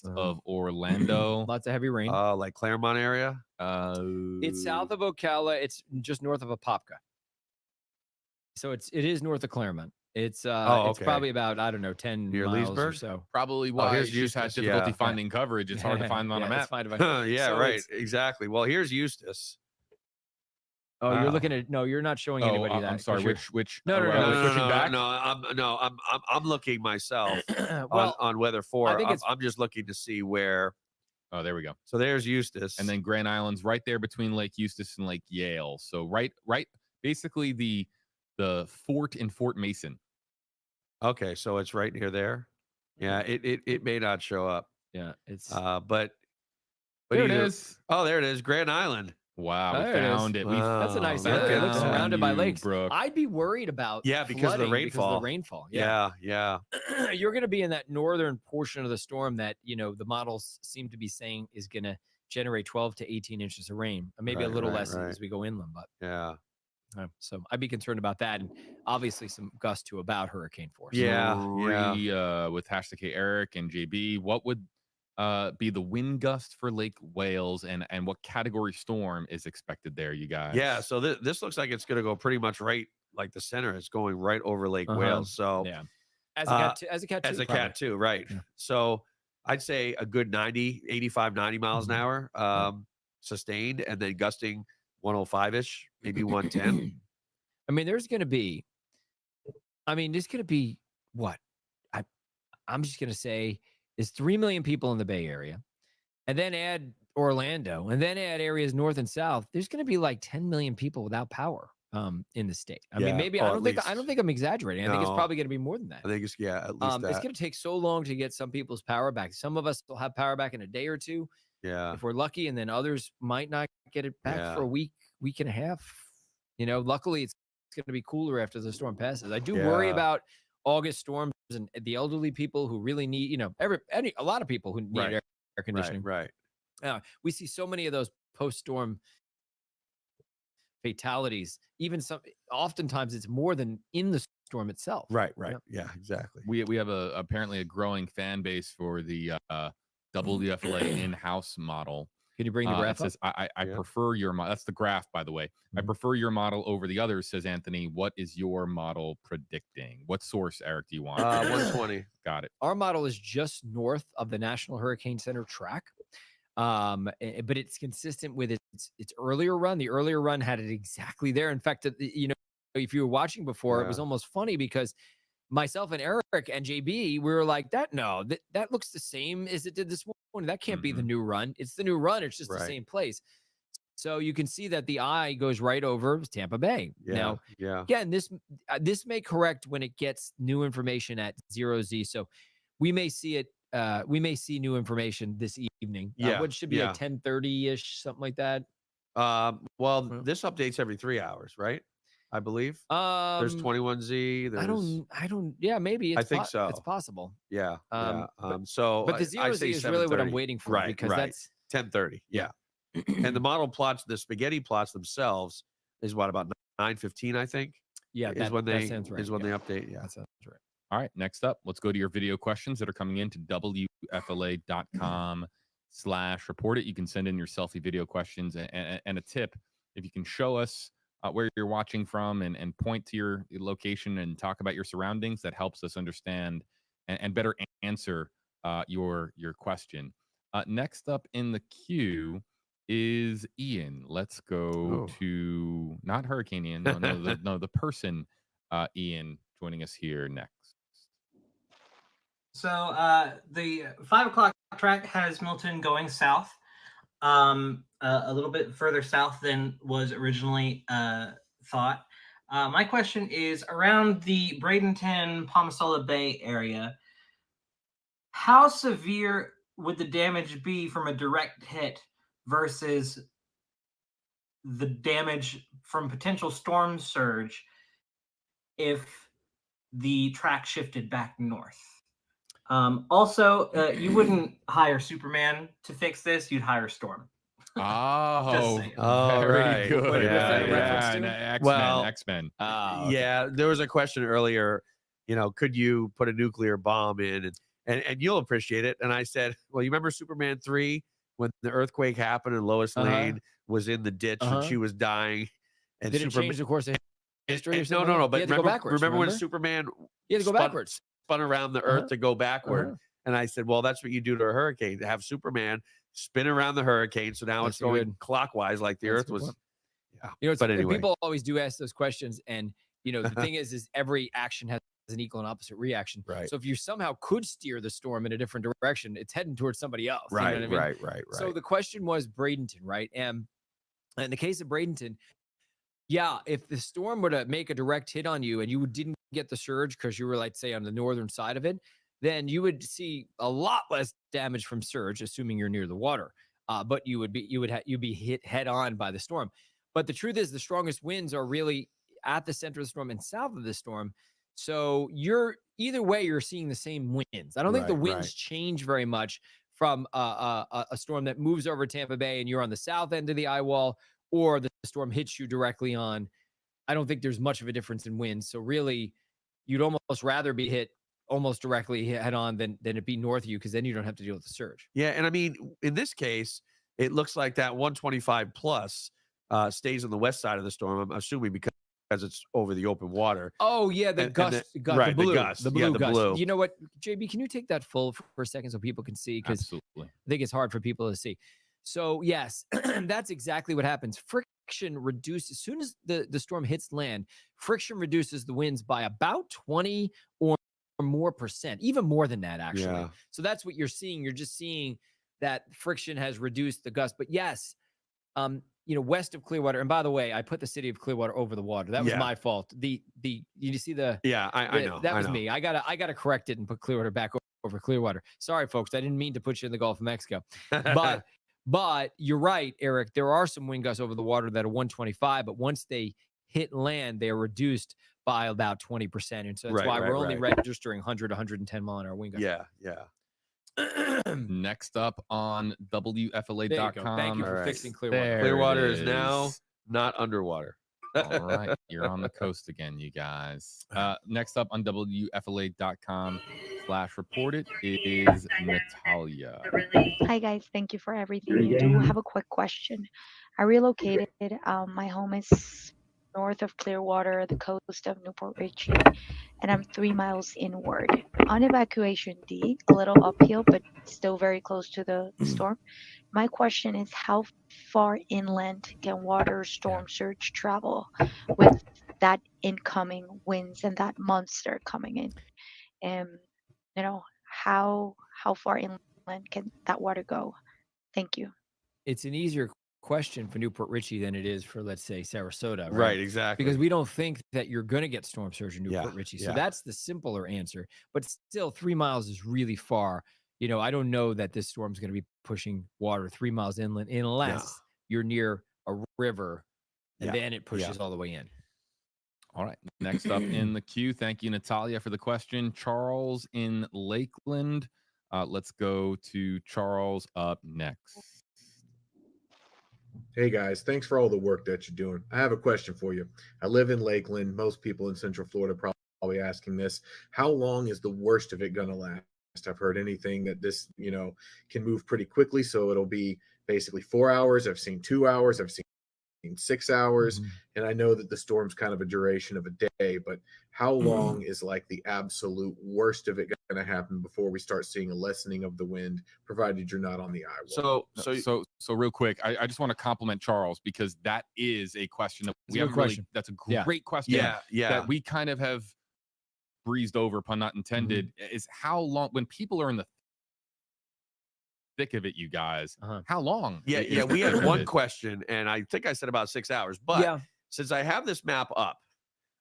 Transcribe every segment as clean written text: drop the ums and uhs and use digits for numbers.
of Orlando. Lots of heavy rain. Like Claremont area. It's south of Ocala. It's just north of Apopka. So it is north of Claremont. It's it's probably about, I don't know, 10 near miles Leesburg or so. Probably why here's she's had Eustis, difficulty finding coverage. It's hard to find on a map. Yeah, So right. Exactly. Well, here's Eustis. Oh, you're looking at you're not showing anybody that. I'm sorry. Which? No. Switching back. I'm looking myself well, on Weather 4. I think I'm just looking to see where. Oh, there we go. So there's Eustis, and then Grand Island's right there between Lake Eustis and Lake Yale. So right, basically the fort in Fort Mason. Okay, so it's right near there. Yeah, it may not show up. Yeah, it's but there it is. Oh, there it is, Grand Island. Wow, we found it. That's a nice area. It looks surrounded by lakes. Brooke. I'd be worried about because of the rainfall. Yeah. You're going to be in that northern portion of the storm that the models seem to be saying is going to generate 12 to 18 inches of rain, maybe a little less as we go inland. But so I'd be concerned about that, and obviously some gust to about hurricane force. With #K Eric and JB, what would be the wind gust for Lake Wales, and what category storm is expected there, you guys? Yeah, so this looks like it's going to go pretty much right, like the center is going right over Lake Wales. So as a cat 2, right? Yeah. So I'd say a good 85, 90 miles an hour sustained, and then gusting 105-ish, maybe 110. I mean, there's going to be what? I'm just going to say is 3 million people in the Bay Area, and then add Orlando, and then add areas north and south. There's going to be like 10 million people without power in the state. I mean, maybe I don't think I'm exaggerating. I think it's probably going to be more than that. I think it's at least that. It's going to take so long to get some people's power back. Some of us will have power back in a day or two. Yeah, if we're lucky, and then others might not get it back for a week and a half. Luckily it's going to be cooler after the storm passes. I do worry about August storms and the elderly people who really need, a lot of people who need air conditioning. Right. We see so many of those post-storm fatalities. Oftentimes it's more than in the storm itself. Right. Yeah, exactly. We have apparently a growing fan base for the WFLA in-house model. Can you bring the graph? It says, I prefer your model. That's the graph, by the way. I prefer your model over the others, says Anthony. What is your model predicting? What source, Eric, do you want? 120. Got it. Our model is just north of the National Hurricane Center track. But it's consistent with its earlier run. The earlier run had it exactly there. In fact, if you were watching before, it was almost funny because myself and Eric and JB, we were like, that looks the same as it did this morning. That can't be the new run. It's the new run. It's just the same place. So you can see that the eye goes right over Tampa Bay. Now, again, this may correct when it gets new information at 0Z. So we may see it. We may see new information this evening. What should be like 10:30-ish, something like that. Well, this updates every 3 hours, right? I believe. There's 21Z. I don't. Yeah, maybe. I think so. It's possible. Yeah. But the 0Z is really what I'm waiting for, because that's 10:30. Yeah. And the model plots, the spaghetti plots themselves, is what, about 9:15, I think. Yeah, is when they sounds right. Is when they update. Yeah, that sounds right. All right, next up, let's go to your video questions that are coming in to WFLA.com/report it. You can send in your selfie video questions, and a tip, if you can show us where you're watching from and point to your location and talk about your surroundings, that helps us understand and better answer your question. Next up in the queue is Ian. Let's go to not Hurricane Ian. No, the person Ian joining us here next. So the 5 o'clock track has Milton going south, a little bit further south than was originally thought. My question is, around the Bradenton, Palmasola Bay area, how severe would the damage be from a direct hit versus the damage from potential storm surge if the track shifted back north? Also, you wouldn't hire Superman to fix this. You'd hire Storm. Very right. good. X-Men. Okay. There was a question earlier, could you put a nuclear bomb in? and you'll appreciate it. And I said, well, you remember Superman 3 when the earthquake happened and Lois Lane was in the ditch and she was dying, and Did it change the course of history or something? no, but You had to go backwards, remember when Superman you had to go backwards, spun around the earth to go backward? And I said, well, that's what you do to a hurricane, to have Superman spin around the hurricane, so now it's going clockwise like the earth was. Yeah. You know, but anyway, people always do ask those questions, and you know, the thing is every action has an equal and opposite reaction. Right. So if you somehow could steer the storm in a different direction, it's heading towards somebody else. Right, you know what I mean? right. So the question was Bradenton, right? And in the case of Bradenton, yeah, if the storm were to make a direct hit on you and you didn't get the surge because you were, like, say, on the northern side of it, then you would see a lot less damage from surge, assuming you're near the water. But you'd be hit head on by the storm. But the truth is, the strongest winds are really at the center of the storm and south of the storm. So either way, you're seeing the same winds. I don't think the winds change very much from a storm that moves over Tampa Bay and you're on the south end of the eye wall, or the storm hits you directly on. I don't think there's much of a difference in winds. So really, you'd almost rather be hit almost directly head on than it be north of you, because then you don't have to deal with the surge. Yeah, and I mean, in this case, it looks like that 125 plus stays on the west side of the storm. I'm assuming because it's over the open water. Oh yeah, the gust, the blue gust. You know what, JB? Can you take that full for a second so people can see? Because I think it's hard for people to see. So yes, that's exactly what happens. Friction reduces as soon as the storm hits land. Friction reduces the winds by about 20 or more percent, even more than that, actually. Yeah. So that's what you're seeing. You're just seeing that friction has reduced the gust. But yes, you know, west of Clearwater. And by the way, I put the city of Clearwater over the water. That was my fault. You see the I know that was me. I gotta correct it and put Clearwater back over Clearwater. Sorry, folks. I didn't mean to put you in the Gulf of Mexico. But you're right, Eric. There are some wind gusts over the water that are 125, but once they hit land, they are reduced by about 20%. And so that's why we're only registering 100, 110 mile an hour wind gusts. Yeah. Next up on WFLA.com. Thank you for fixing Clearwater. Clearwater is now not underwater. All right. You're on the coast again, you guys. Next up on WFLA.com/reported is Natalia. Hi, guys. Thank you for everything you do. I have a quick question. I relocated. My home is north of Clearwater, the coast of Newport Richey, and I'm 3 miles inward. On evacuation D, a little uphill, but still very close to the storm. My question is, how far inland can water storm surge travel with that incoming winds and that monster coming in? And you know, how far inland can that water go? Thank you. It's an easier question for Newport Richey than it is for, let's say, Sarasota. Right, exactly. Because we don't think that you're going to get storm surge in Newport Richey. So that's the simpler answer. But still, 3 miles is really far. You know, I don't know that this storm's going to be pushing water 3 miles inland unless you're near a river, and then it pushes all the way in. All right. Next up in the queue. Thank you, Natalia, for the question. Charles in Lakeland. Let's go to Charles up next. Hey guys, thanks for all the work that you're doing. I have a question for you. I live in Lakeland. Most people in Central Florida probably asking this. How long is the worst of it going to last? I've heard anything that this, you know, can move pretty quickly. So it'll be basically 4 hours. I've seen 2 hours. I've seen 6 hours. And I know that the storm's kind of a duration of a day, but how long is like the absolute worst of it going to happen before we start seeing a lessening of the wind, provided you're not on the eye wall? So real quick, I just want to compliment Charles, because that is a question that we have that's a great question. That we kind of have breezed over, pun not intended, is how long, when people are in the thick of it, you guys, how long? We had one question, and I think I said about 6 hours, but since I have this map up,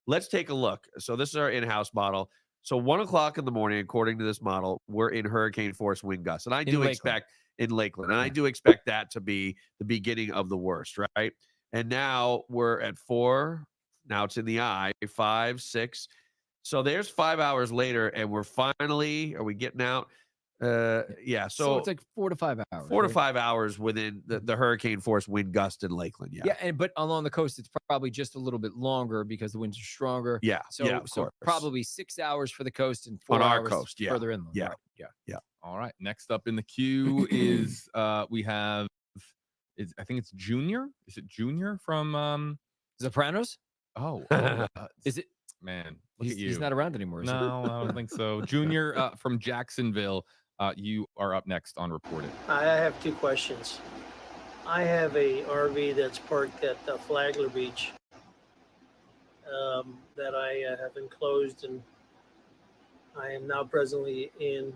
let's take a look. So this is our in-house model. So 1 o'clock in the morning, according to this model, we're in hurricane force wind gusts. And I do expect in Lakeland, and I do expect that to be the beginning of the worst, right? And now we're at 4. Now it's in the eye, 5, 6. So there's 5 hours later, and we're finally, are we getting out? Yeah. So So it's like 4 to 5 hours. 4 to right? 5 hours within the hurricane force wind gust in Lakeland. Yeah. Yeah, but along the coast, it's probably just a little bit longer because the winds are stronger. Yeah. So, yeah. Of so course. probably 6 hours for the coast and 4 On our hours coast, yeah, further inland. yeah. Right. Yeah. All right. Next up in the queue is we have I think it's Junior. Is it Junior from Sopranos? Is it? Man, look at you. He's not around anymore. Is he? No, I don't think so. Junior from Jacksonville. You are up next on Reported. I have two questions. I have a RV that's parked at Flagler Beach that I have enclosed, and I am now presently in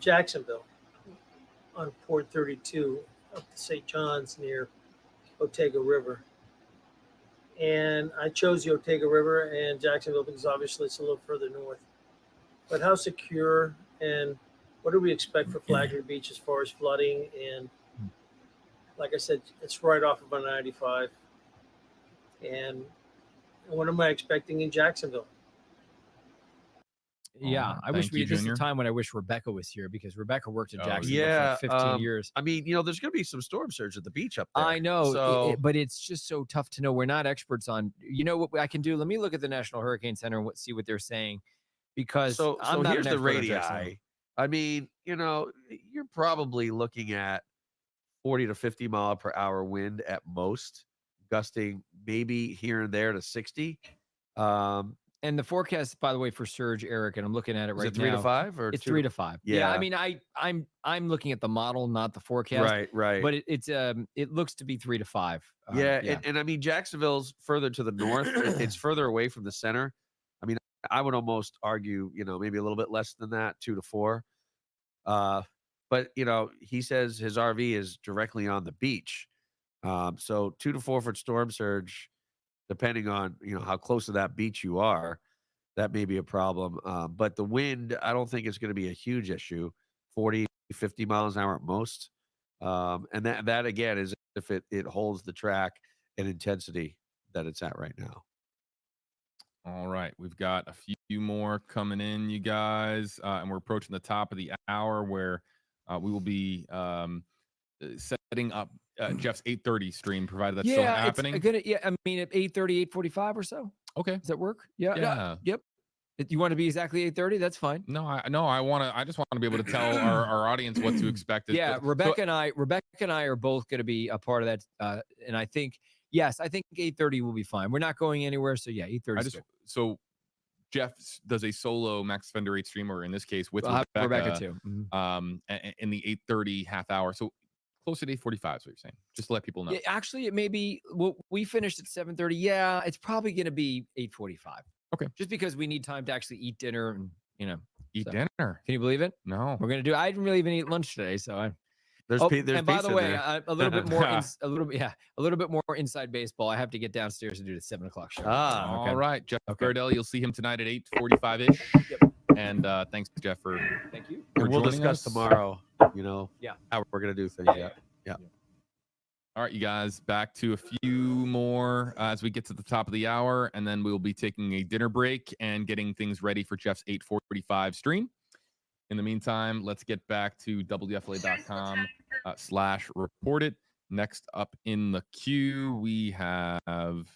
Jacksonville on Port 32 up to St. John's near Otega River. And I chose the Otega River and Jacksonville because obviously it's a little further north. But how secure and what do we expect for Flagler Beach as far as flooding? And like I said, it's right off of 95. And what am I expecting in Jacksonville? Yeah, I wish we. This is a time when I wish Rebecca was here because Rebecca worked in Jacksonville for 15 years. I mean, there's going to be some storm surge at the beach up there. I know, so... but it's just so tough to know. We're not experts on. You know what I can do? Let me look at the National Hurricane Center and see what they're saying, because I'm not here's the radii. I mean, you're probably looking at 40 to 50 mile per hour wind at most, gusting maybe here and there to 60. And the forecast, by the way, for surge, Eric, and I'm looking at it right now. 3 to 5 or it's 3 to 5. Yeah. I mean, I'm looking at the model, not the forecast. Right. But it looks to be 3 to 5. Yeah. And I mean, Jacksonville's further to the north. It's further away from the center. I mean, I would almost argue, maybe a little bit less than that, 2 to 4. But he says his RV is directly on the beach. So 2 to 4 foot storm surge, depending on, how close to that beach you are, that may be a problem. But the wind, I don't think it's going to be a huge issue, 40, 50 miles an hour at most. And that again, is if it holds the track and intensity that it's at right now. All right. We've got a few more coming in, you guys. And we're approaching the top of the hour where we will be setting up Jeff's 8:30 stream, provided that's still happening. I mean, at 8:30, 8:45 or so. Okay. Does that work? Yeah. Yep. You want to be exactly 8:30? That's fine. No, I just want to be able to tell our audience what to expect. Rebecca and I are both going to be a part of that. And I think 8:30 will be fine. We're not going anywhere. So 8:30. So Jeff does a solo Max Fender 8 stream, or in this case with Rebecca too. In the 8:30 half hour. So closer to 8:45 is what you're saying. Just to let people know. Actually, it may be. Well, we finished at 7:30. Yeah, it's probably going to be 8:45. Okay. Just because we need time to actually eat dinner and eat dinner. Can you believe it? No. We're gonna do. I didn't really even eat lunch today, so there's and by the way, a little bit more, a little bit more inside baseball. I have to get downstairs and do the 7 o'clock show. All right, Jeff Gardell. You'll see him tonight at 8:45 ish. Yep. And thanks, Jeff, for thank you. And we'll discuss tomorrow. How we're gonna do things. Yeah. All right, you guys, back to a few more as we get to the top of the hour, and then we'll be taking a dinner break and getting things ready for Jeff's 8:45 stream. In the meantime, let's get back to WFLA.com /report it. Next up in the queue, we have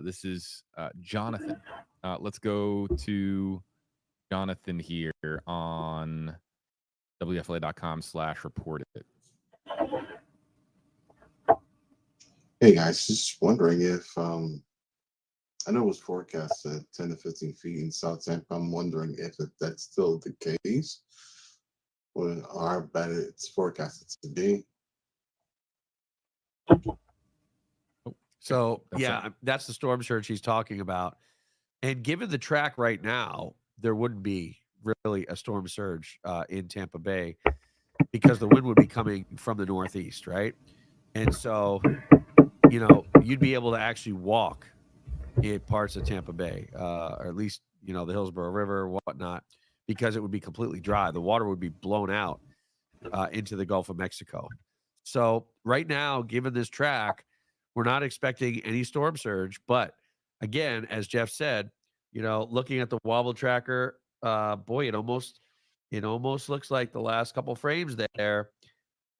this is Jonathan. Let's go to Jonathan here on WFLA.com /report it. Hey guys, just wondering if I know it was forecast at 10 to 15 feet in South Tampa. I'm wondering if that's still the case, or how bad it's forecasted to be. So that's the storm surge he's talking about. And given the track right now, there wouldn't be really a storm surge in Tampa Bay because the wind would be coming from the northeast, right? And so, you'd be able to actually walk in parts of Tampa Bay, or at least, the Hillsborough River, whatnot, because it would be completely dry. The water would be blown out into the Gulf of Mexico. So right now, given this track, we're not expecting any storm surge. But again, as Jeff said, looking at the wobble tracker, boy, it almost looks like the last couple frames there,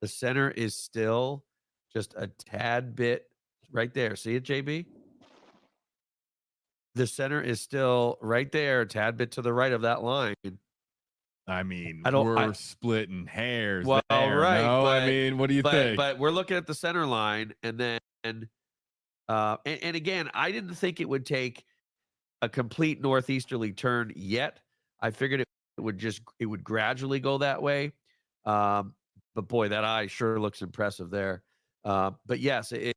the center is still just a tad bit right there. See it, JB? The center is still right there, a tad bit to the right of that line. I mean, we're splitting hairs. Well, there, right. No? But, I mean, what do you think? But we're looking at the center line, and then, and again, I didn't think it would take a complete northeasterly turn yet. I figured it would gradually go that way. But boy, that eye sure looks impressive there. But yes, it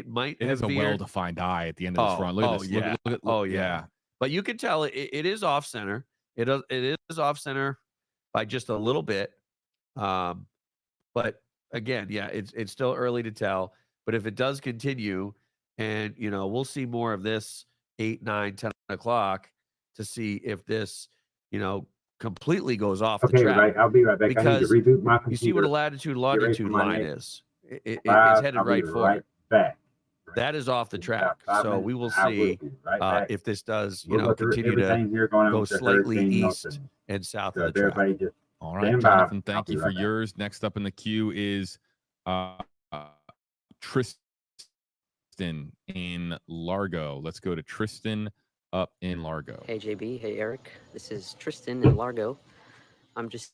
might. It has a well-defined eye at the end of this front. Look at this. Yeah. But you can tell it is off center. It is off center. by just a little bit. But again, yeah, it's still early to tell. But if it does continue, and we'll see more of this 8, 9, 10 o'clock to see if this, completely goes off the Okay, track. right. I'll be right back. I need to Because reboot my you see what a computer. latitude Get ready for longitude my line next is. It's five. headed I'll be right for right it. back. That is off the In about track. 5 So minutes, we will I will see be right back. if this does, We'll go through continue to everything here going on go with the slightly Hurricane east Milton. and south So of if the track. everybody just All right, stand by. Jonathan, I'll thank be you for right back. yours. Next up in the queue is uh, Tristan in Largo. Let's go to Tristan up in Largo. Hey, JB. Hey, Eric. This is Tristan in Largo. I'm just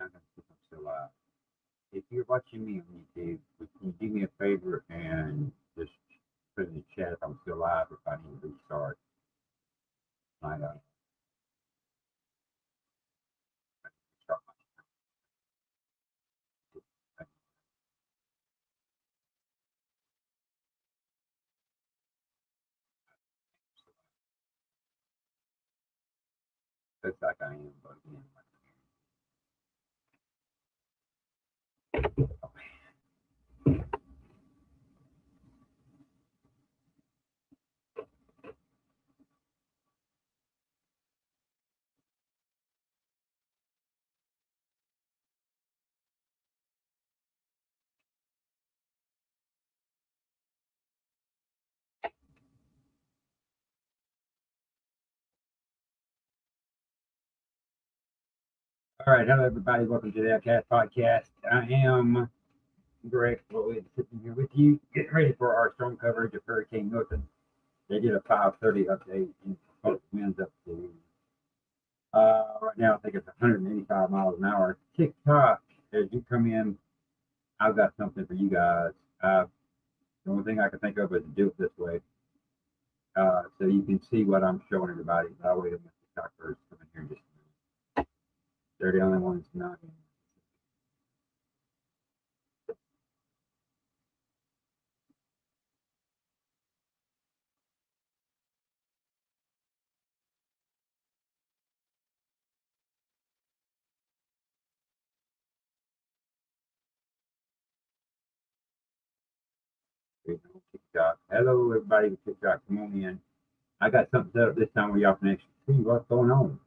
I'm still live. If you're watching me on YouTube, can you do me a favor and just put in the chat if I'm still live, if I need to restart? I know. Restart my looks like I am, but again. All right, hello everybody. Welcome to the Outcast Podcast. I am Greg Floyd sitting here with you, getting ready for our storm coverage of Hurricane Milton. They did a 5:30 update and winds up to right now I think it's 185 miles an hour. TikTok, as you come in, I've got something for you guys. The only thing I can think of is to do it this way, so you can see what I'm showing everybody. I'll wait a minute. TikTokers come in here and just they're the only ones not. TikTok. Hello, everybody with TikTok. Come on in. I got something set up this time where y'all can actually see what's going on.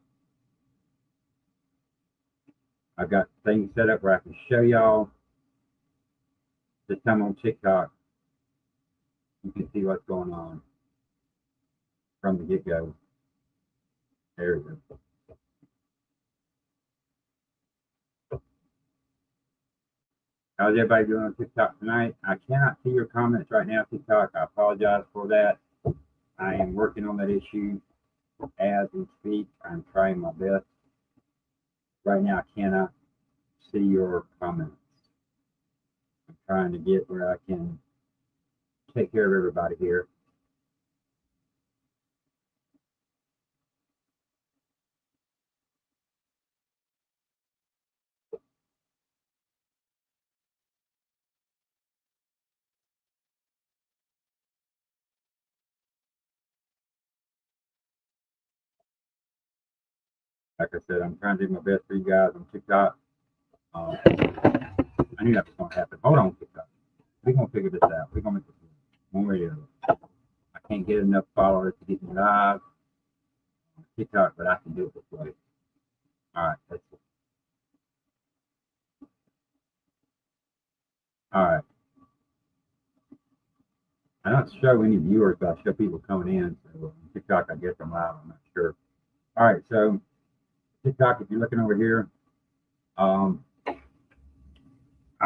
I got things set up where I can show y'all. This time on TikTok, you can see what's going on from the get-go. There we go. How's everybody doing on TikTok tonight? I cannot see your comments right now, TikTok. I apologize for that. I am working on that issue as we speak. I'm trying my best. Right now, I cannot see your comments. I'm trying to get where I can take care of everybody here. Like I said, I'm trying to do my best for you guys on TikTok. I knew that was going to happen. Hold on, TikTok. We're going to figure this out. We're going to make this one way or the other. I can't get enough followers to get me live on TikTok, but I can do it this way. All right. Let's see. All right. I don't show any viewers, but I show people coming in. So on TikTok, I guess I'm live. I'm not sure. All right. So TikTok, if you're looking over here, I'll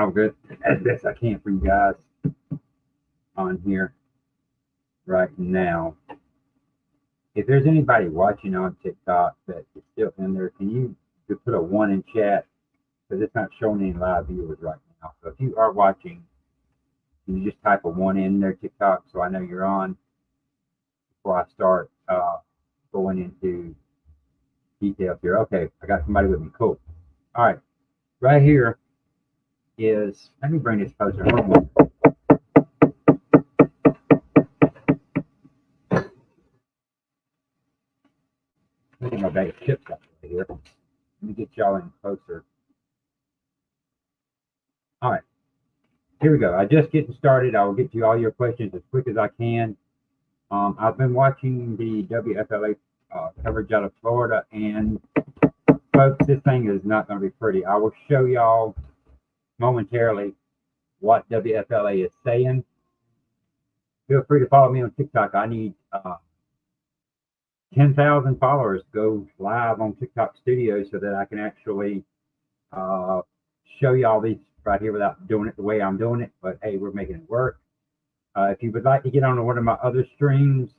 get as best I can for you guys on here right now. If there's anybody watching on TikTok that is still in there, can you put a 1 in chat? Because it's not showing any live viewers right now. So if you are watching, can you just type a 1 in there, TikTok, so I know you're on before I start going into details here. Okay, I got somebody with me. Cool. All right. Right here is, let me bring this closer. Hold on. Let me get my bag of chips out right here. Let me get y'all in closer. All right. Here we go. I just getting started. I will get to all your questions as quick as I can. I've been watching the WFLA coverage out of Florida, and folks, this thing is not going to be pretty. I will show y'all momentarily what WFLA is saying. Feel free to follow me on TikTok. I need 10,000 followers to go live on TikTok Studio so that I can actually show y'all these right here without doing it the way I'm doing it. But hey, we're making it work. If you would like to get on one of my other streams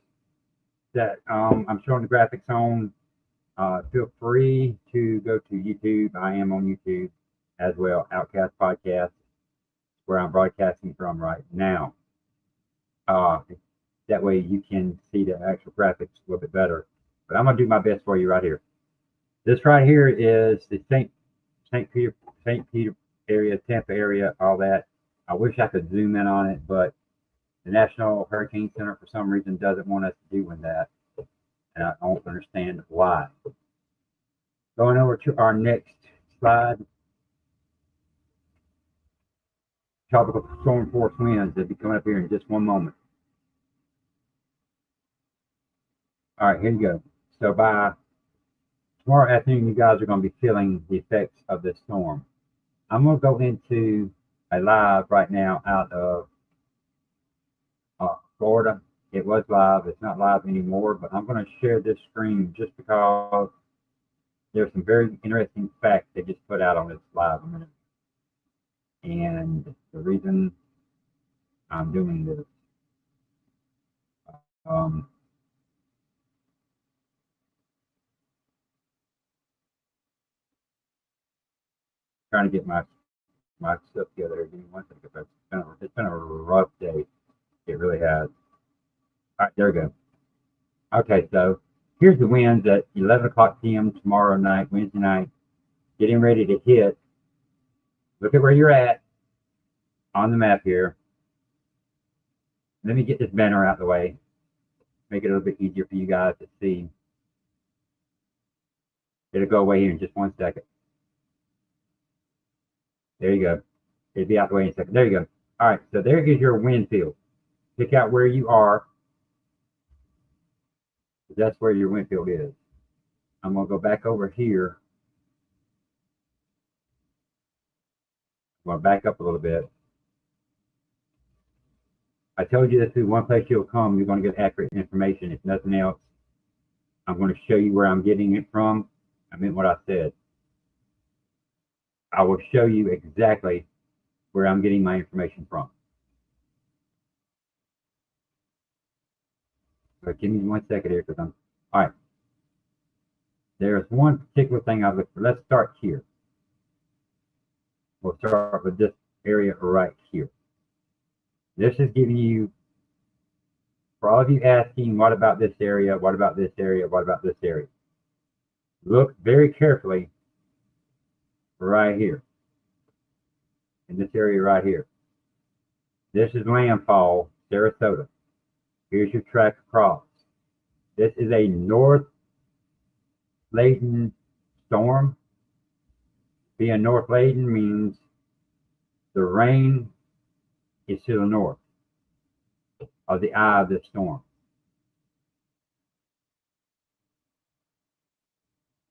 that I'm showing the graphics on, feel free to go to YouTube. I am on YouTube as well, Outcast Podcast, where I'm broadcasting from right now. That way you can see the actual graphics a little bit better. But I'm gonna do my best for you right here. This right here is the St. Peter area, Tampa area, all that. I wish I could zoom in on it, but the National Hurricane Center for some reason doesn't want us doing that, and I don't understand why. Going over to our next slide. Tropical storm force winds will be coming up here in just one moment. All right, here you go. So by tomorrow afternoon, you guys are going to be feeling the effects of this storm. I'm going to go into a live right now out of Florida. It was live. It's not live anymore, but I'm going to share this screen just because there's some very interesting facts they just put out on this live a minute. And the reason I'm doing this, trying to get my stuff together. Give me one second. It's been a rough day. It really has. All right, there we go. Okay, so here's the winds at 11 o'clock p.m. tomorrow night, Wednesday night, getting ready to hit. Look at where you're at on the map here. Let me get this banner out of the way. Make it a little bit easier for you guys to see. It'll go away here in just 1 second. There you go. It'll be out the way in a second. There you go. All right, so there is your wind field. pick out where you are. That's where your wind field is. I'm going to go back over here. I'm going to back up a little bit. I told you this is one place you'll come. You're going to get accurate information. If nothing else, I'm going to show you where I'm getting it from. I meant what I said. I will show you exactly where I'm getting my information from. But give me 1 second here because I'm all right. There's one particular thing I look for. Let's start here. We'll start with this area right here. This is giving you, for all of you asking, what about this area? What about this area? What about this area? Look very carefully right here. In this area right here. This is landfall, Sarasota. Here's your track across. This is a north laden storm. Being north laden means the rain is to the north of the eye of the storm.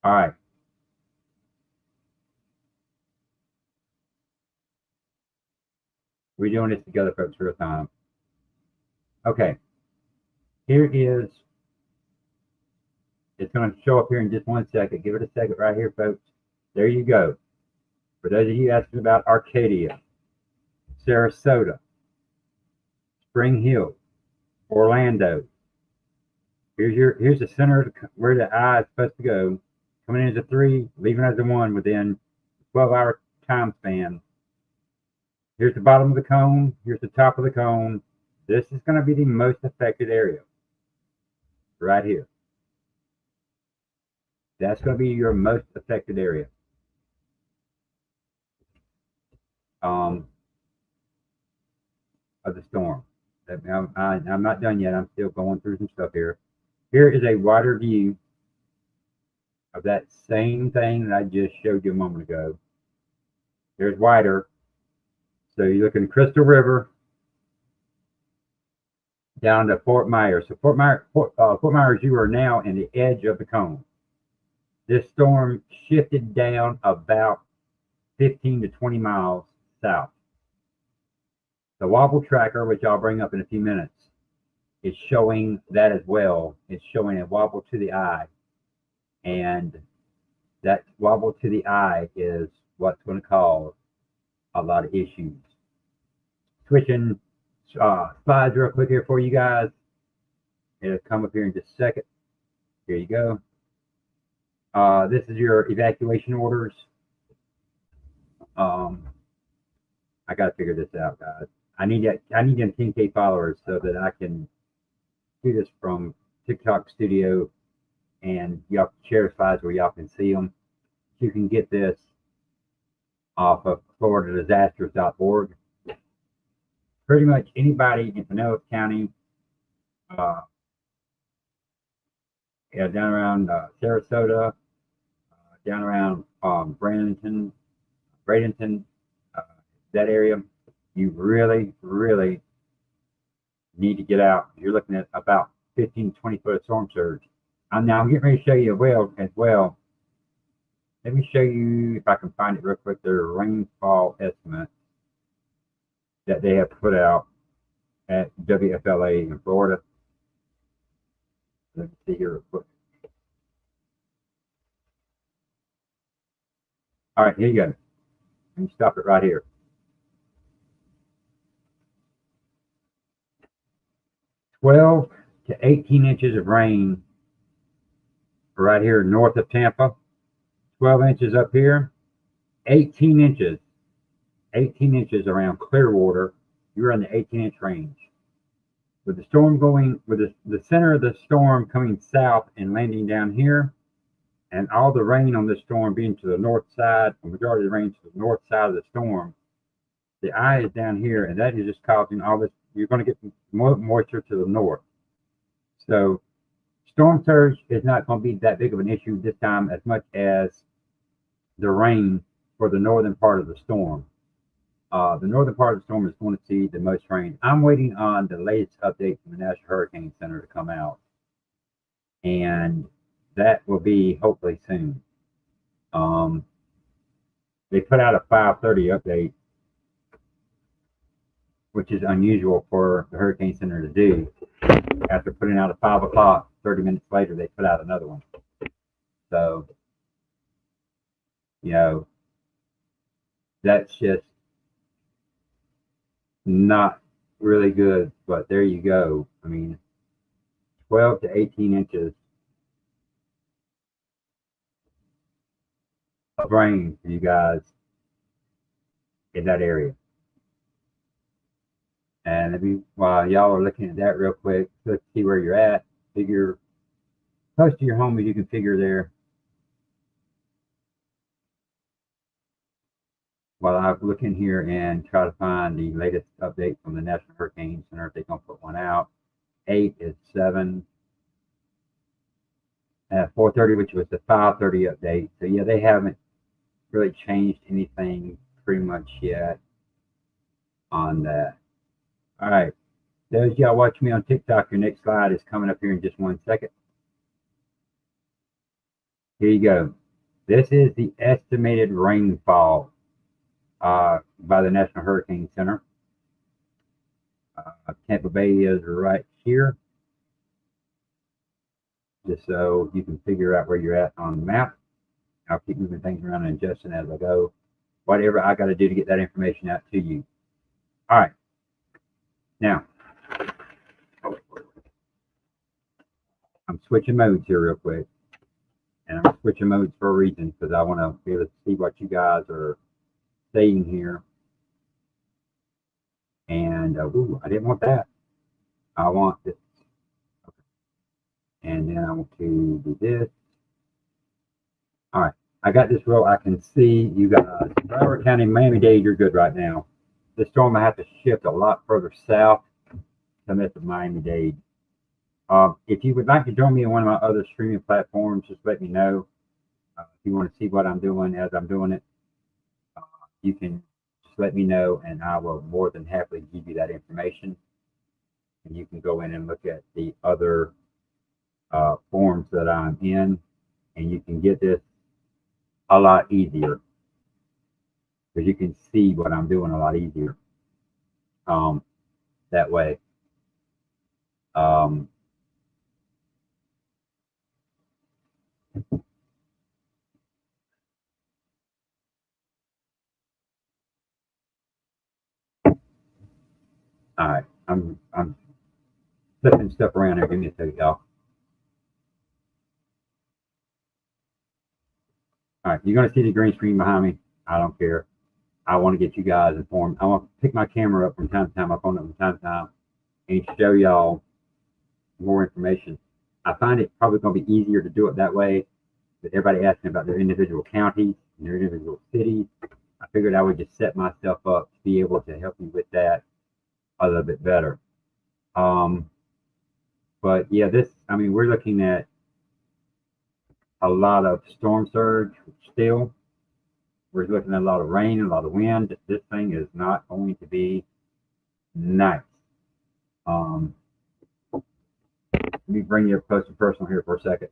All right. We're doing this together, folks, for a time. Okay. Here is, it's going to show up here in just 1 second. Give it a second right here, folks. There you go. For those of you asking about Arcadia, Sarasota, Spring Hill, Orlando. Here's the center of where the eye is supposed to go. Coming in as a 3, leaving as a 1 within 12-hour time span. Here's the bottom of the cone. Here's the top of the cone. This is going to be the most affected area. Right here. That's going to be your most affected area. Of the storm. I'm not done yet. I'm still going through some stuff here. Here is a wider view of that same thing that I just showed you a moment ago. There's wider. So you look in Crystal River down to Fort Myers. So Fort Myers, you are now in the edge of the cone. This storm shifted down about 15 to 20 miles south. The wobble tracker, which I'll bring up in a few minutes, is showing that as well. It's showing a wobble to the eye. And that wobble to the eye is what's going to cause a lot of issues. Switching slides real quick here for you guys. It'll come up here in just a second. Here you go. This is your evacuation orders. I got to figure this out, guys. I need them 10K followers so that I can do this from TikTok Studio, and y'all can share slides where y'all can see them. You can get this off of floridadisasters.org. Pretty much anybody in Pinellas County, down around Sarasota, down around Bradenton, that area, you really, really need to get out. You're looking at about 15 to 20 foot of storm surge. Now I'm getting ready to show you as well. Let me show you, if I can find it real quick, their rainfall estimate that they have put out at WFLA in Florida. Let me see here real quick. All right, here you go. Let me stop it right here. 12 to 18 inches of rain right here north of Tampa. 12 inches up here. 18 inches. 18 inches around Clearwater. You're in the 18-inch range. With the storm going, with the center of the storm coming south and landing down here, and all the rain on this storm being to the north side, the majority of the rain to the north side of the storm, the eye is down here, and that is just causing all this. You're going to get more moisture to the north. So storm surge is not going to be that big of an issue this time as much as the rain for the northern part of the storm. The northern part of the storm is going to see the most rain. I'm waiting on the latest update from the National Hurricane Center to come out, and that will be hopefully soon. They put out a 5:30 update, which is unusual for the Hurricane Center to do. After putting out a 5 o'clock, 30 minutes later, they put out another one. So, you know, that's just not really good, but there you go. I mean, 12 to 18 inches of rain for you guys in that area. And while y'all are looking at that real quick, let's see where you're at. Figure close to your home as you can figure there. While I look in here and try to find the latest update from the National Hurricane Center, if they're going to put one out. 8 is 7 at 4:30, which was the 5:30 update. So yeah, they haven't really changed anything pretty much yet on that. All right, those y'all watching me on TikTok, your next slide is coming up here in just 1 second. Here you go. This is the estimated rainfall by the National Hurricane Center. Tampa Bay is right here, just so you can figure out where you're at on the map. I'll keep moving things around and adjusting as I go. Whatever I got to do to get that information out to you. All right. Now, I'm switching modes here real quick. And I'm switching modes for a reason, because I want to be able to see what you guys are saying here. And, ooh, I didn't want that. I want this. Okay. And then I want to do this. All right. I got this row. I can see you guys. Broward County, Miami-Dade, you're good right now. The storm will have to shift a lot further south to miss Miami-Dade. If you would like to join me on one of my other streaming platforms, just let me know. If you want to see what I'm doing as I'm doing it, you can just let me know, and I will more than happily give you that information. And you can go in and look at the other forums that I'm in, and you can get this a lot easier, because you can see what I'm doing a lot easier that way. All right, I'm flipping stuff around here. Give me a second, y'all. All right, you're going to see the green screen behind me. I don't care. I want to get you guys informed. I want to pick my camera up from time to time, my phone up from time to time, and show y'all more information. I find it probably going to be easier to do it that way, with everybody asking about their individual counties and their individual cities. I figured I would just set myself up to be able to help you with that a little bit better. But yeah, I mean, we're looking at a lot of storm surge still. We're looking at a lot of rain, a lot of wind. This thing is not going to be nice. Let me bring you up close and personal here for a second.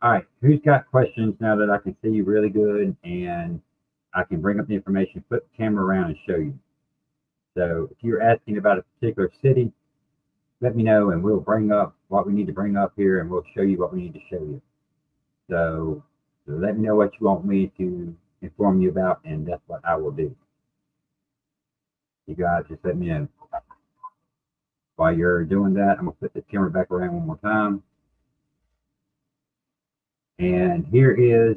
All right, who's got questions now that I can see you really good and I can bring up the information, flip the camera around and show you. So if you're asking about a particular city, let me know and we'll bring up what we need to bring up here and we'll show you what we need to show you. So let me know what you want me to inform you about, and that's what I will do. You guys just let me know. While you're doing that, I'm going to put the camera back around one more time. And here is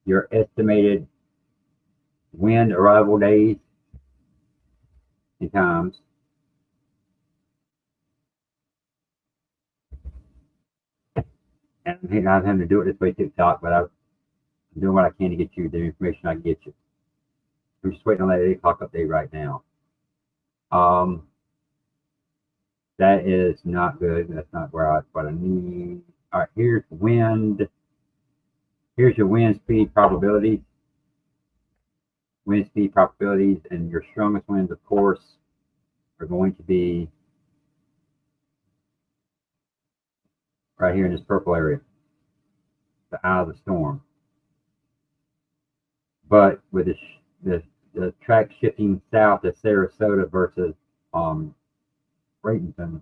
your estimated wind arrival days and times. And I'm not having to do it this way TikTok, but I'm doing what I can to get you the information I can get you. I'm just waiting on that 8 o'clock update right now. That is not good. That's not what I need. All right, here's wind. Here's your wind speed probability. wind speed probabilities, and your strongest winds, of course, are going to be right here in this purple area, the eye of the storm. But with the track shifting south to Sarasota versus Bradenton,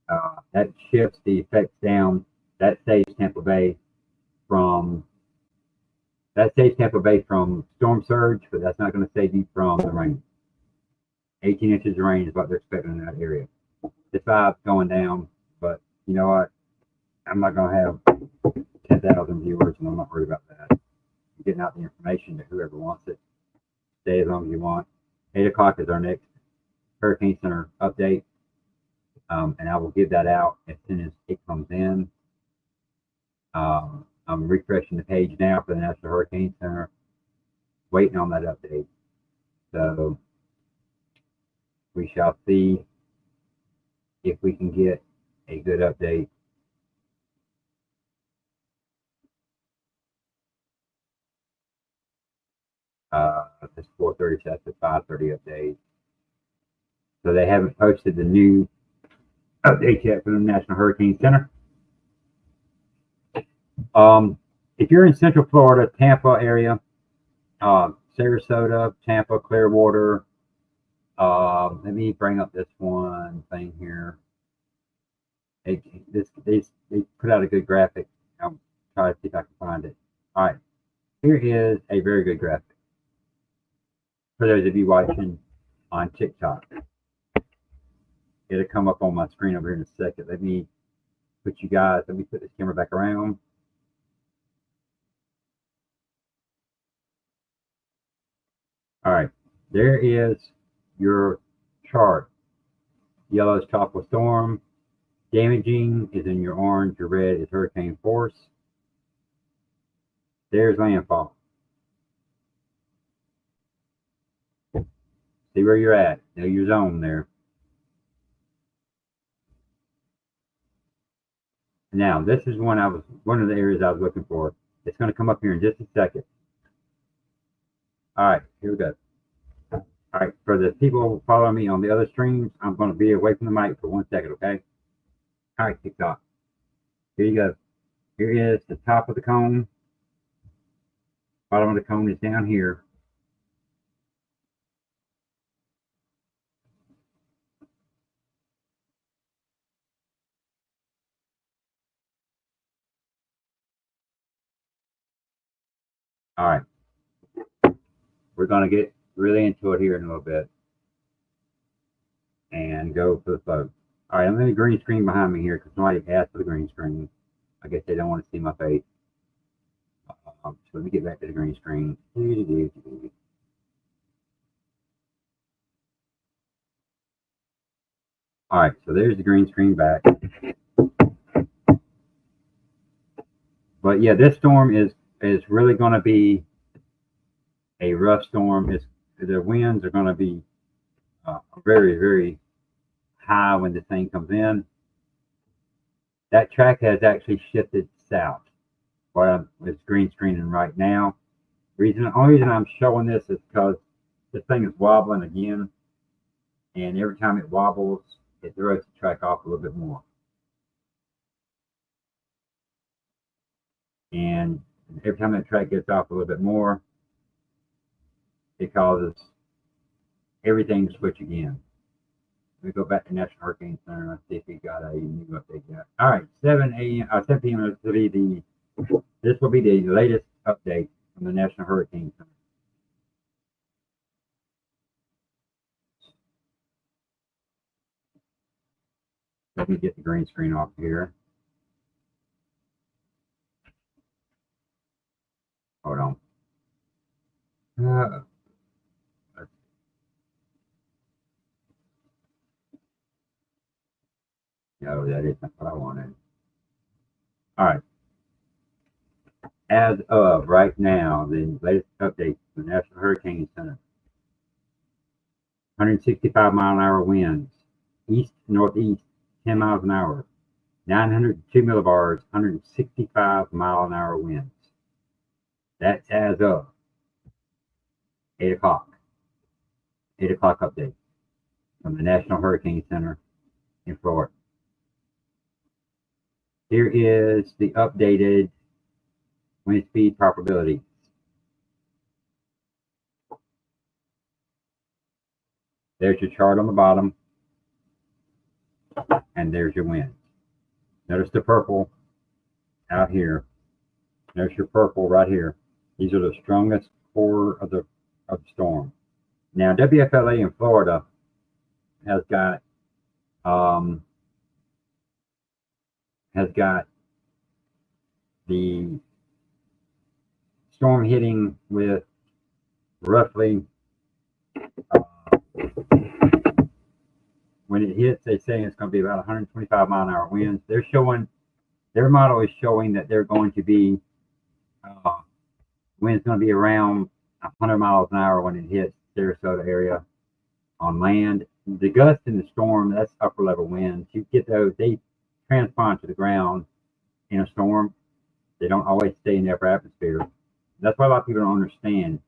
that shifts the effects down. That saves Tampa Bay from storm surge, but that's not going to save you from the rain. 18 inches of rain is what they're expecting in that area. The 5's going down, but you know what? I'm not going to have 10,000 viewers, and I'm not worried about that. I'm getting out the information to whoever wants it. Stay as long as you want. 8 o'clock is our next Hurricane Center update, and I will give that out as soon as it comes in. I'm refreshing the page now for the National Hurricane Center, waiting on that update. So we shall see if we can get a good update. It's 4:30, so that's the 5:30 update. So they haven't posted the new update yet for the National Hurricane Center. If you're in Central Florida, Tampa area, Sarasota, Tampa, Clearwater, let me bring up this one thing here. They put out a good graphic. I'll try to see if I can find it. All right, here is a very good graphic for those of you watching on TikTok. It'll come up on my screen over here in a second. Let me put this camera back around. All right, there is your chart. Yellow is tropical storm. Damaging is in your orange. Your red is hurricane force. There's landfall. See where you're at. Know your zone there. Now, this is one of the areas I was looking for. It's going to come up here in just a second. All right, here we go. All right, for the people following me on the other streams, I'm going to be away from the mic for 1 second, okay? All right, TikTok. Here you go. Here is the top of the cone. Bottom of the cone is down here. All right. We're going to get really into it here in a little bit and go for the photo. All right, I'm in the green screen behind me here because somebody asked for the green screen. I guess they don't want to see my face. So let me get back to the green screen. All right, so there's the green screen back. But yeah, this storm is really going to be a rough storm. The winds are going to be very, very high when the thing comes in. That track has actually shifted south. What it's green screening right now. The only reason I'm showing this is because this thing is wobbling again, and every time it wobbles, it throws the track off a little bit more. And every time that track gets off a little bit more, it causes everything to switch again. Let me go back to National Hurricane Center and see if we got a new update yet. All right, 7 p.m. This will be the latest update from the National Hurricane Center. Let me get the green screen off here. Hold on. No, that isn't what I wanted. All right. As of right now, the latest update from the National Hurricane Center. 165-mile-an-hour winds, east-northeast, 10 miles an hour. 902 millibars, 165-mile-an-hour winds. That's as of. 8 o'clock. 8 o'clock update from the National Hurricane Center in Florida. Here is the updated wind speed probability. There's your chart on the bottom, and there's your wind. Notice the purple out here. There's your purple right here. These are the strongest core of the storm. Now, WFLA in Florida has got the storm hitting with roughly when it hits, they say it's going to be about 125 mile an hour winds. They're showing, their model is showing that they're going to be wind's going to be around 100 miles an hour when it hits Sarasota area on land. The gust in the storm, that's upper level winds. You get those, they transpond to the ground in a storm. They don't always stay in the upper atmosphere. That's why a lot of people don't understand.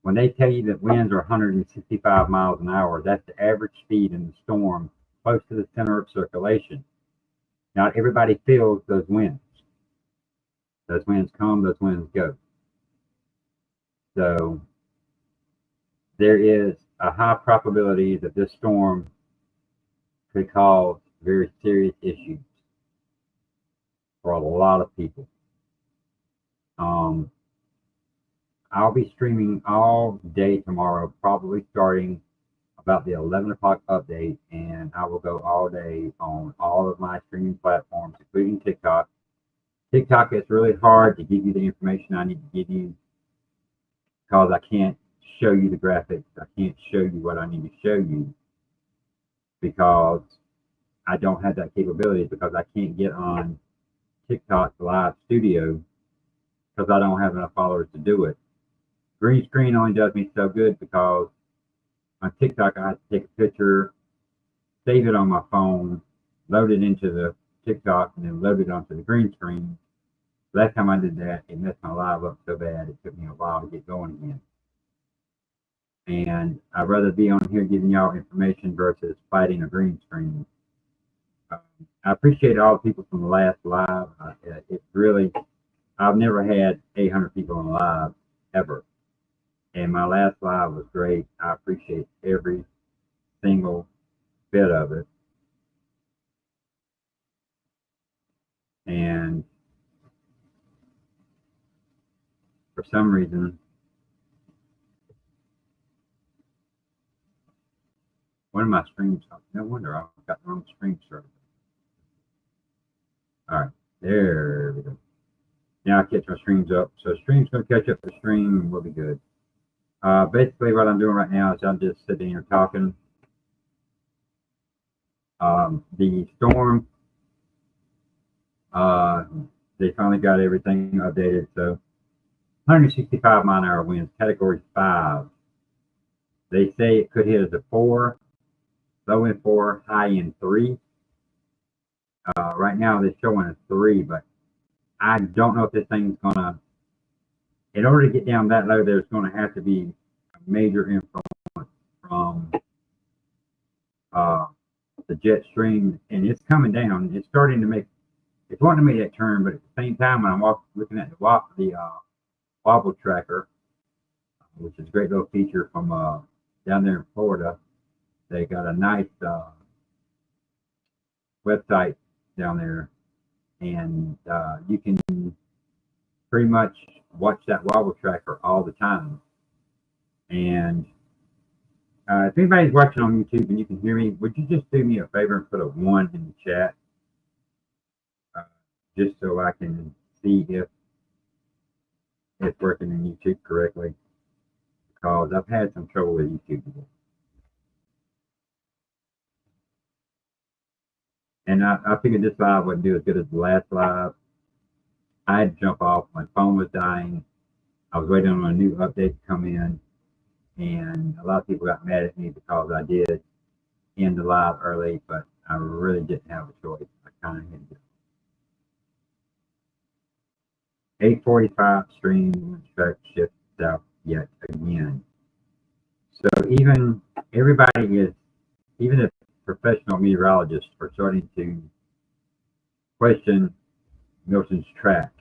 When they tell you that winds are 165 miles an hour, that's the average speed in the storm close to the center of circulation. Not everybody feels those winds. Those winds come, those winds go. So there is a high probability that this storm could cause very serious issues for a lot of people. I'll be streaming all day tomorrow, probably starting about the 11 o'clock update, and I will go all day on all of my streaming platforms, including TikTok. TikTok is really hard to give you the information I need to give you because I can't show you the graphics. I can't show you what I need to show you because I don't have that capability, because I can't get on TikTok live studio because I don't have enough followers to do it. Green screen only does me so good because on TikTok I have to take a picture, save it on my phone, load it into the TikTok, and then load it onto the green screen. Last time I did that, it messed my live up so bad it took me a while to get going again. And I'd rather be on here giving y'all information versus fighting a green screen. I appreciate all the people from the last live. It's really, I've never had 800 people on live ever. And my last live was great. I appreciate every single bit of it. And for some reason, one of my streams, no wonder I've got the wrong stream started. All right, there we go. Now I catch my streams up. So stream's going to catch up the stream and we'll be good. Basically what I'm doing right now is I'm just sitting here talking. The storm, they finally got everything updated. So 165 mile an hour winds, category 5. They say it could hit as a 4, low end 4, high end 3. Right now they're showing a 3, but I don't know if this thing's gonna, in order to get down that low, there's going to have to be a major influence from the jet stream, and it's coming down. It's starting to make, it's wanting to make that turn, but at the same time, when I'm looking at the wobble tracker, which is a great little feature from down there in Florida, they got a nice website down there, and you can pretty much watch that wobble tracker all the time. And if anybody's watching on YouTube and you can hear me, would you just do me a favor and put a 1 in the chat, just so I can see if it's working in YouTube correctly, because I've had some trouble with YouTube. And I figured this live wouldn't do as good as the last live. I had to jump off. My phone was dying. I was waiting on a new update to come in. And a lot of people got mad at me because I did end the live early, but I really didn't have a choice. I kind of had to. 8:45 stream track shift south yet again. So even everybody is, even the professional meteorologists are starting to question Milton's track.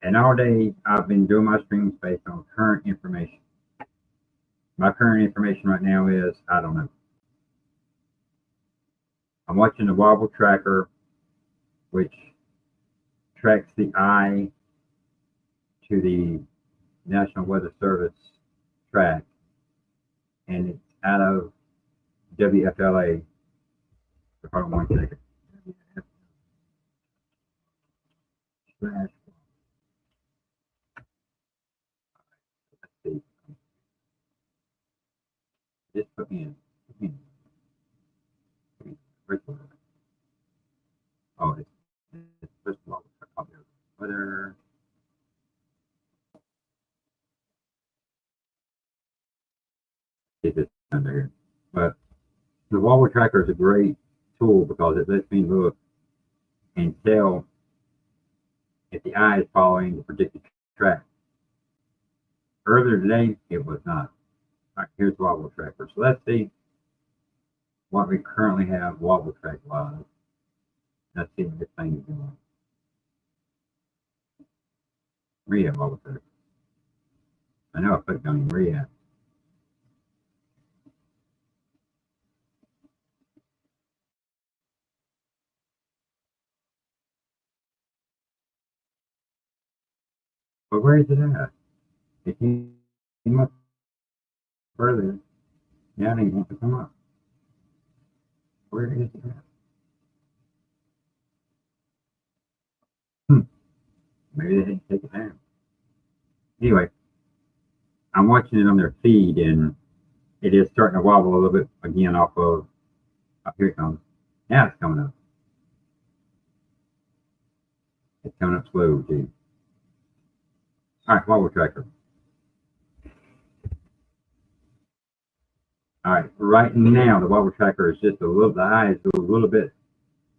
And all day I've been doing my streams based on current information. My current information right now is, I don't know. I'm watching the wobble tracker, which tracks the eye to the National Weather Service track, and it's out of WFLA. Hold on 1 second. Let's see. Just put me in. Oh, it's first of all, weather. Get this under here. But the wobble tracker is a great tool because it lets me look and tell if the eye is following the predicted track. Earlier today, it was not. All right, here's the wobble tracker. So let's see what we currently have wobble track wise. Let's see what this thing is doing. Rehab wobble tracker. I know I put it on rehab. But where is it at? It came up further. Now it wants to come up. Where is it at? Maybe they didn't take it down. Anyway, I'm watching it on their feed, and it is starting to wobble a little bit again off of, up here it comes. Now it's coming up. It's coming up slow, too. All right, wobble tracker. All right, right now the wobble tracker is just a little, the eye is a little bit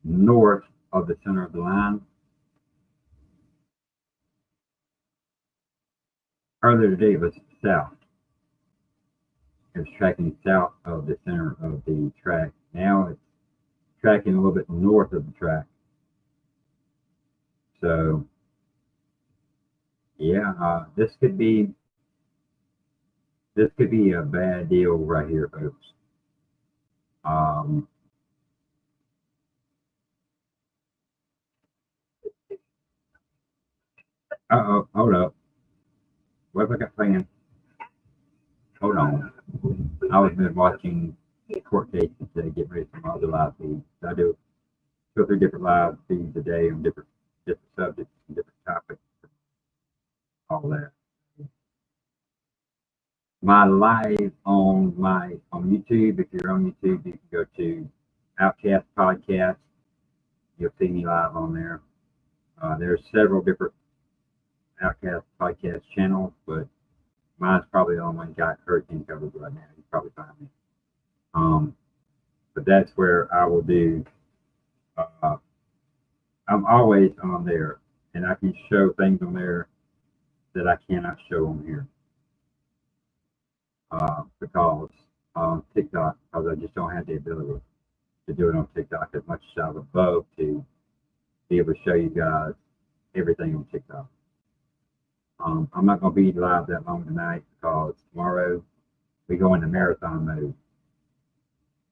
north of the center of the line. Earlier today it was south. It was tracking south of the center of the track. Now it's tracking a little bit north of the track. So, yeah, this could be a bad deal right here, folks. Uh-oh, hold up. What have I got playing? Hold on. I was been watching court cases today, getting ready for my other live feeds. I do 2 or 3 different live feeds a day on different subjects and different topics, all that. My live on YouTube, if you're on YouTube, you can go to Outcast Podcast. You'll see me live on there. There's several different Outcast Podcast channels, but mine's probably the only one got hurricane coverage right now. You probably find me. But that's where I will do. I'm always on there, and I can show things on there that I cannot show on here. Because on TikTok, because I just don't have the ability to do it on TikTok as much as I would love to be able to show you guys everything on TikTok. I'm not going to be live that long tonight because tomorrow we go into marathon mode.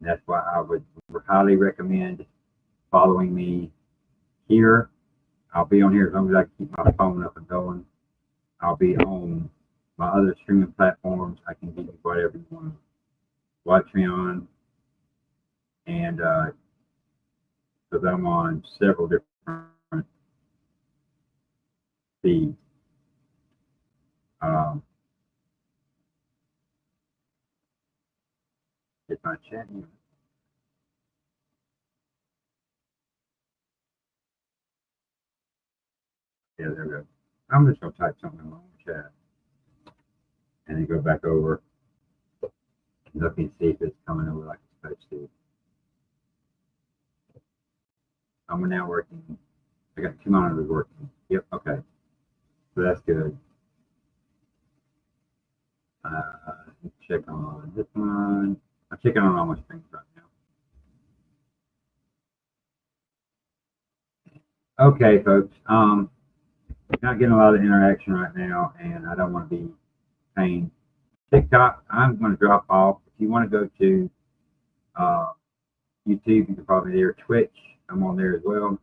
And that's why I would highly recommend following me here. I'll be on here as long as I keep my phone up and going. I'll be on my other streaming platforms. I can give you whatever you want to watch me on. And because I'm on several different feeds. It's my chat unit. Yeah, there we go. I'm just going to type something in the chat and then go back over and look and see if it's coming over like it's supposed to. I'm now working. I got 2 monitors working. Yep, okay. So that's good. check on this one. I'm checking on all my screens right now. Okay, folks. Not getting a lot of interaction right now, and I don't want to be paying. TikTok, I'm going to drop off. If you want to go to YouTube, you can probably there. Twitch, I'm on there as well.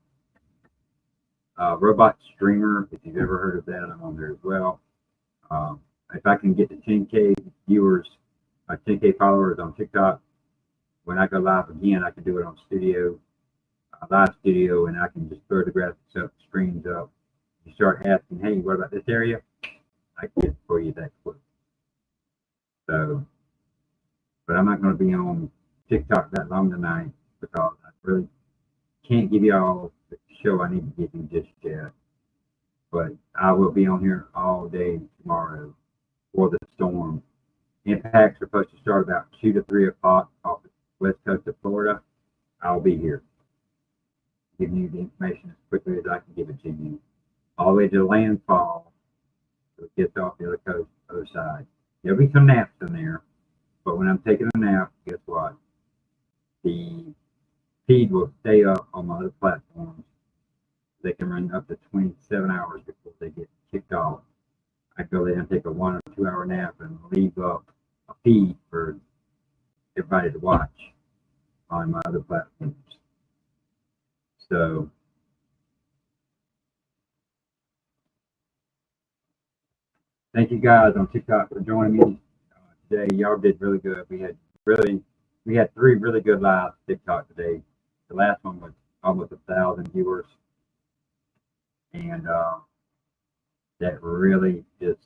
Robot Streamer, if you've ever heard of that, I'm on there as well. If I can get to 10K viewers, 10K followers on TikTok, when I go live again, I can do it on studio, live studio, and I can just throw the graphics up, screens up. You start asking, hey, what about this area? I can get it for you that quick. So, but I'm not going to be on TikTok that long tonight because I really can't give you all the show I need to give you just yet. But I will be on here all day tomorrow for the storm. Impacts are supposed to start about 2 to 3 o'clock off the west coast of Florida. I'll be here giving you the information as quickly as I can give it to you. All the way to landfall, so it gets off the other coast, other side. There'll be some naps in there, but when I'm taking a nap, guess what? The feed will stay up on my other platforms. They can run up to 27 hours before they get kicked off. I go there and take a 1 or 2 hour nap and leave up a feed for everybody to watch on my other platforms. So thank you guys on TikTok for joining me today. Y'all did really good. We had 3 really good live TikTok today. The last one was almost 1,000 viewers, and that really just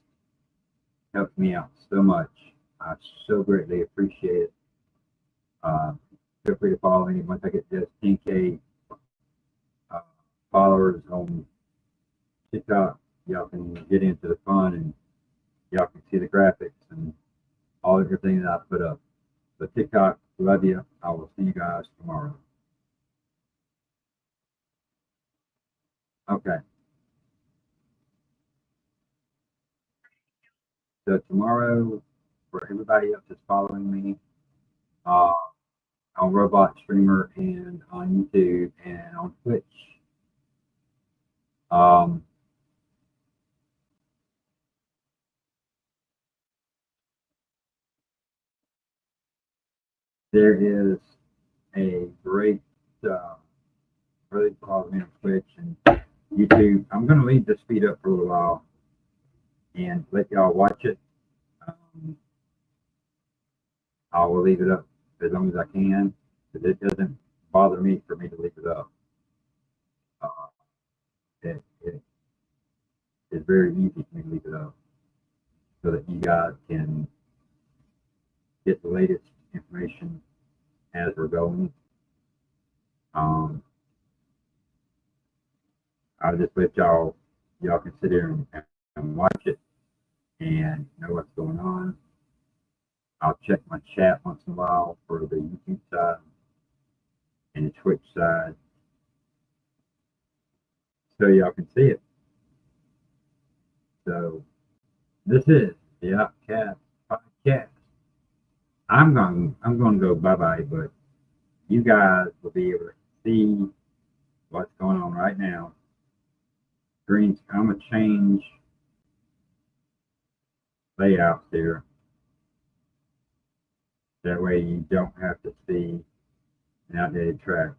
helped me out so much. I so greatly appreciate it. Feel free to follow me once I get just 10K followers on TikTok. Y'all can get into the fun and y'all can see the graphics and all everything that I put up. So TikTok, love you. I will see you guys tomorrow. Okay. So tomorrow, for everybody else that's following me on Robot Streamer and on YouTube and on Twitch, there is a great, really follow me on Twitch and YouTube. I'm going to leave this feed up for a little while and let y'all watch it. I will leave it up as long as I can, because it doesn't bother me for me to leave it up. It is very easy for me to leave it up so that you guys can get the latest information as we're going. I'll just let y'all can sit here and watch it and know what's going on. I'll check my chat once in a while for the YouTube side and the Twitch side so y'all can see it. So this is the Outcast Podcast. I'm going to go bye-bye, but you guys will be able to see what's going on right now. Green, I'm going to change layouts here. That way you don't have to see an outdated track.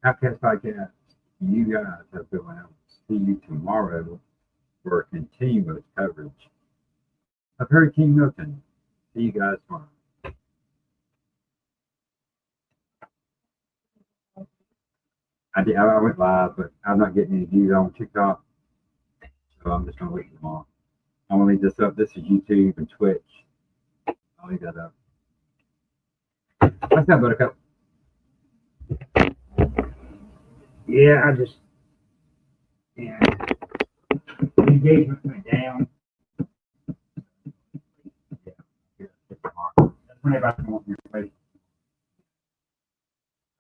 Outcast Podcast, you guys have been able to see you tomorrow for continuous coverage of Hurricane Milton. See you guys tomorrow. I went live, but I'm not getting any views on TikTok, so I'm just going to leave them off. I'm going to leave this up. This is YouTube and Twitch. I'll leave that up. What's up, Buttercup? Yeah, engagement went down.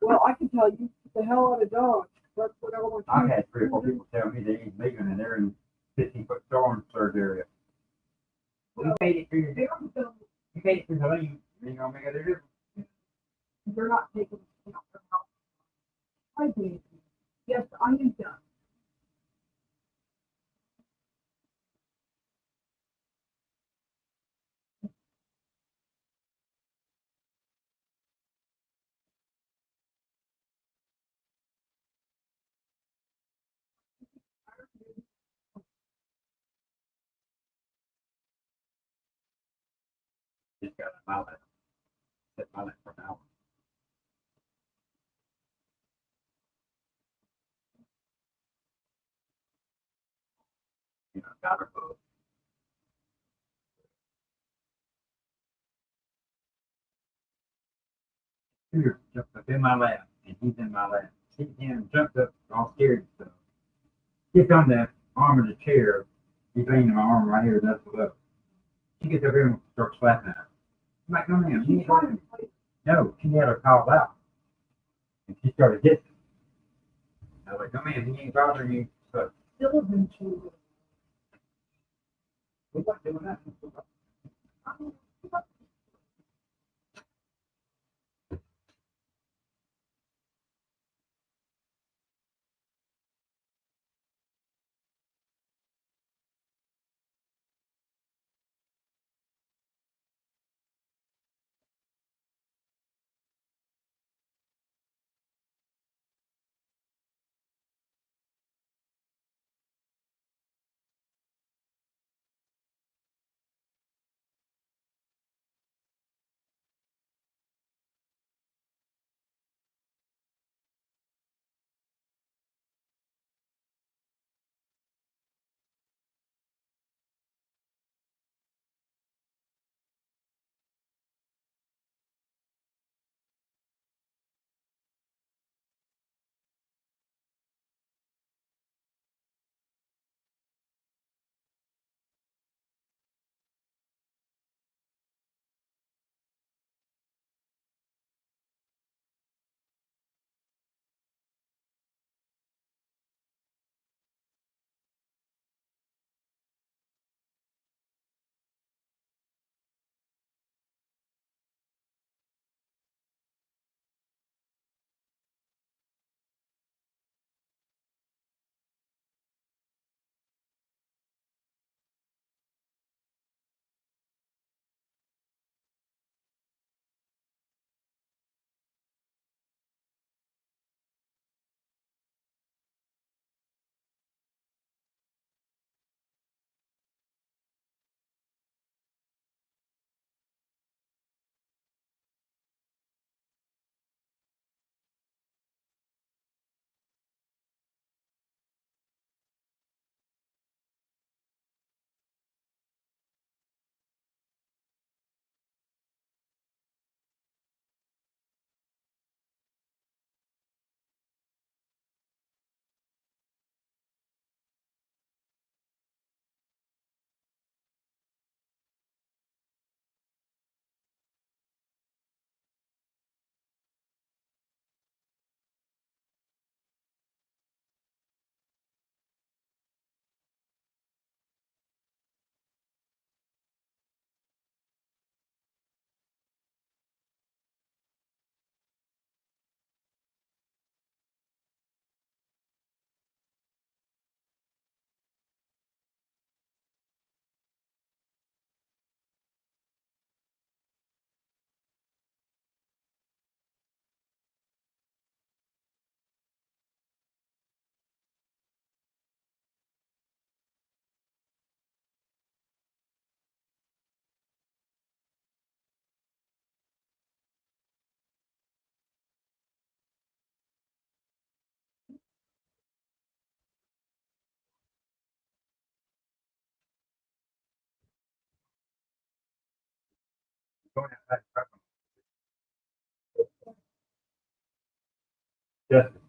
Well, I can tell you, the hell out of Dodge. That's what I want to I've had 3 or 4 people tell me they ain't leaving and they're in 15-foot storm surge area. We made it through. You Okay, so you gonna make a difference. They're not taking you know, their house. I do. Yes, I am done. Just got a mile. Set my left for now. You know, got her both. Here, jumped up in my lap, and he's in my lap. He again jumped up, all scared. So, gets on the arm of the chair. He's laying in my arm right here, nuzzled up. She gets up here and starts slapping at her. I'm like, no, ma'am, you ain't slapping me. No, she had her called out. And she started hitting. I was like, no, ma'am, he ain't bothering you. So, Diligent to we're not doing that. Going outside. Justin.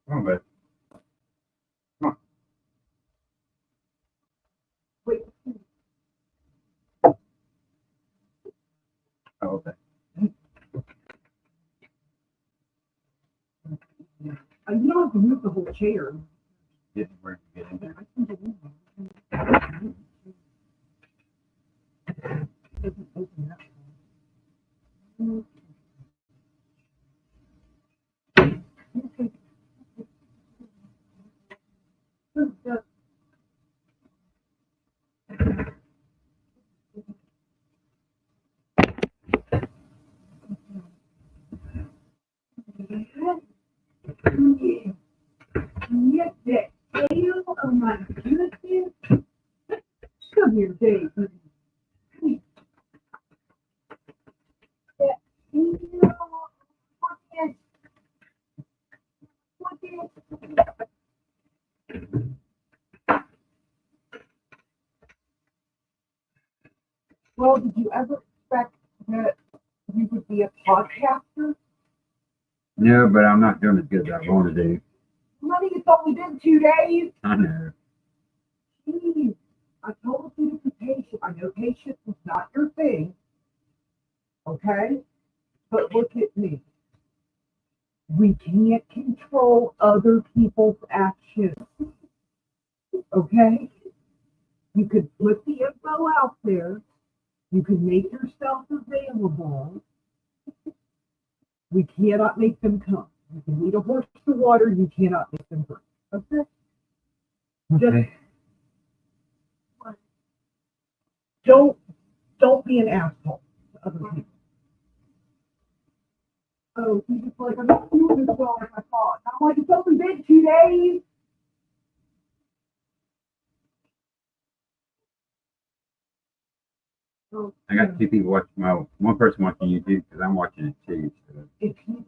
Come on, bud. Come on. wait. Oh, okay. You don't have to move the whole chair. Get where to get in there. I can get in there. here, Dave. Well, did you ever expect that you would be a podcaster? No, but I'm not doing as good as I want to do. Honey, it's only been 2 days. I know. Jeez, I told you to be patient. I know patience is not your thing. Okay? But look at me. We can't control other people's actions. Okay? You could put the info out there. You can make yourself available. We cannot make them come. You can lead a horse to water. You cannot make them drink. Okay? Okay. Just don't be an asshole to other people. Oh, you just like, I'm not doing as well as I thought. I'm like, it's only been 2 days. Oh, I got two people watching one person watching YouTube because I'm watching it too. So. if you